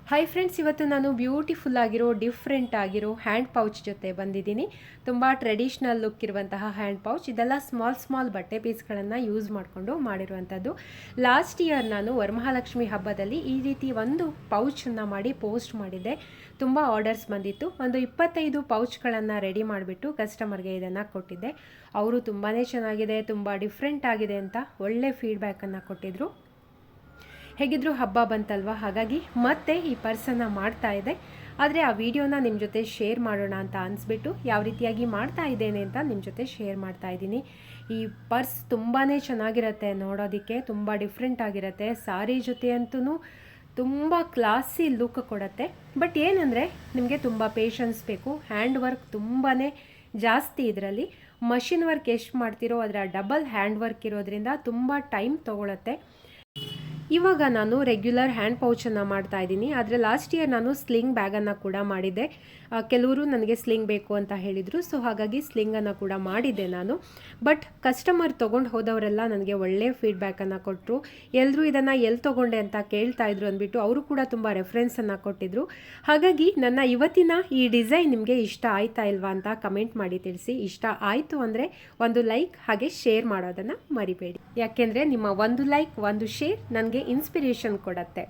Hi friends, ಇವತ್ತು ನಾನು beautiful ಆಗಿರೋ ಡಿಫ್ರೆಂಟ್ ಆಗಿರೋ ಹ್ಯಾಂಡ್ ಪೌಚ್ ಜೊತೆ ಬಂದಿದ್ದೀನಿ. ತುಂಬ ಟ್ರೆಡಿಷ್ನಲ್ ಲುಕ್ ಇರುವಂತಹ ಹ್ಯಾಂಡ್ ಪೌಚ್. ಇದೆಲ್ಲ ಸ್ಮಾಲ್ ಬಟ್ಟೆ ಪೀಸ್ಗಳನ್ನು ಯೂಸ್ ಮಾಡಿಕೊಂಡು ಮಾಡಿರುವಂಥದ್ದು. ಲಾಸ್ಟ್ ಇಯರ್ ನಾನು ವರಮಹಾಲಕ್ಷ್ಮಿ ಹಬ್ಬದಲ್ಲಿ ಈ ರೀತಿ ಒಂದು ಪೌಚನ್ನು ಮಾಡಿ ಪೋಸ್ಟ್ ಮಾಡಿದ್ದೆ. ತುಂಬ ಆರ್ಡರ್ಸ್ ಬಂದಿತ್ತು. ಒಂದು 25 ಪೌಚ್ಗಳನ್ನು ರೆಡಿ ಮಾಡಿಬಿಟ್ಟು ಕಸ್ಟಮರ್ಗೆ ಇದನ್ನು ಕೊಟ್ಟಿದ್ದೆ. ಅವರು ತುಂಬಾ ಚೆನ್ನಾಗಿದೆ, ತುಂಬ ಡಿಫ್ರೆಂಟ್ ಆಗಿದೆ ಅಂತ ಒಳ್ಳೆ ಫೀಡ್ಬ್ಯಾಕನ್ನು ಕೊಟ್ಟಿದ್ದರು. ಹೇಗಿದ್ರು ಹಬ್ಬ ಬಂತಲ್ವ, ಹಾಗಾಗಿ ಮತ್ತೆ ಈ ಪರ್ಸನ್ನು ಮಾಡ್ತಾ ಇದೆ. ಆದರೆ ಆ ವಿಡಿಯೋನ ನಿಮ್ಮ ಜೊತೆ ಶೇರ್ ಮಾಡೋಣ ಅಂತ ಅನಿಸ್ಬಿಟ್ಟು ಯಾವ ರೀತಿಯಾಗಿ ಮಾಡ್ತಾ ಇದ್ದೇನೆ ಅಂತ ನಿಮ್ಮ ಜೊತೆ ಶೇರ್ ಮಾಡ್ತಾ ಇದ್ದೀನಿ. ಈ ಪರ್ಸ್ ತುಂಬಾ ಚೆನ್ನಾಗಿರುತ್ತೆ, ನೋಡೋದಕ್ಕೆ ತುಂಬ ಡಿಫ್ರೆಂಟ್ ಆಗಿರುತ್ತೆ. ಸಾರಿ ಜೊತೆ ಅಂತೂ ತುಂಬ ಕ್ಲಾಸಿ ಲುಕ್ ಕೊಡುತ್ತೆ. ಬಟ್ ಏನಂದರೆ ನಿಮಗೆ ತುಂಬ ಪೇಷನ್ಸ್ ಬೇಕು. ಹ್ಯಾಂಡ್ ವರ್ಕ್ ತುಂಬಾ ಜಾಸ್ತಿ. ಇದರಲ್ಲಿ ಮಷಿನ್ ವರ್ಕ್ ಎಷ್ಟು ಮಾಡ್ತಿರೋ ಅದರ ಡಬಲ್ ಹ್ಯಾಂಡ್ ವರ್ಕ್ ಇರೋದ್ರಿಂದ ತುಂಬ ಟೈಮ್ ತೊಗೊಳುತ್ತೆ. ಇವಾಗ ನಾನು ರೆಗ್ಯುಲರ್ ಹ್ಯಾಂಡ್ ಪೌಚನ್ನು ಮಾಡ್ತಾ ಇದ್ದೀನಿ. ಆದರೆ ಲಾಸ್ಟ್ ಇಯರ್ ನಾನು ಸ್ಲಿಂಗ್ ಬ್ಯಾಗನ್ನು ಕೂಡ ಮಾಡಿದ್ದೆ. ಕೆಲವರು ನನಗೆ ಸ್ಲಿಂಗ್ ಬೇಕು ಅಂತ ಹೇಳಿದರು, ಸೊ ಹಾಗಾಗಿ ಸ್ಲಿಂಗನ್ನು ಕೂಡ ಮಾಡಿದ್ದೆ ನಾನು. ಬಟ್ ಕಸ್ಟಮರ್ ತೊಗೊಂಡು ಹೋದವರೆಲ್ಲ ನನಗೆ ಒಳ್ಳೆಯ ಫೀಡ್ಬ್ಯಾಕನ್ನು ಕೊಟ್ಟರು. ಎಲ್ಲರೂ ಇದನ್ನು ಎಲ್ಲಿ ತೊಗೊಂಡೆ ಅಂತ ಕೇಳ್ತಾ ಇದ್ರು ಅಂದ್ಬಿಟ್ಟು ಅವರು ಕೂಡ ತುಂಬ ರೆಫರೆನ್ಸನ್ನು ಕೊಟ್ಟಿದ್ದರು. ಹಾಗಾಗಿ ನನ್ನ ಇವತ್ತಿನ ಈ ಡಿಸೈನ್ ನಿಮಗೆ ಇಷ್ಟ ಆಯ್ತಾ ಇಲ್ವಾ ಅಂತ ಕಮೆಂಟ್ ಮಾಡಿ ತಿಳಿಸಿ. ಇಷ್ಟ ಆಯಿತು ಅಂದರೆ ಒಂದು ಲೈಕ್ ಹಾಗೆ ಶೇರ್ ಮಾಡೋದನ್ನು ಮರಿಬೇಡಿ. ಯಾಕೆಂದರೆ ನಿಮ್ಮ ಒಂದು ಲೈಕ್ ಒಂದು ಶೇರ್ ನನಗೆ ಇನ್ಸ್ಪಿರೇಷನ್ ಕೊಡುತ್ತೆ.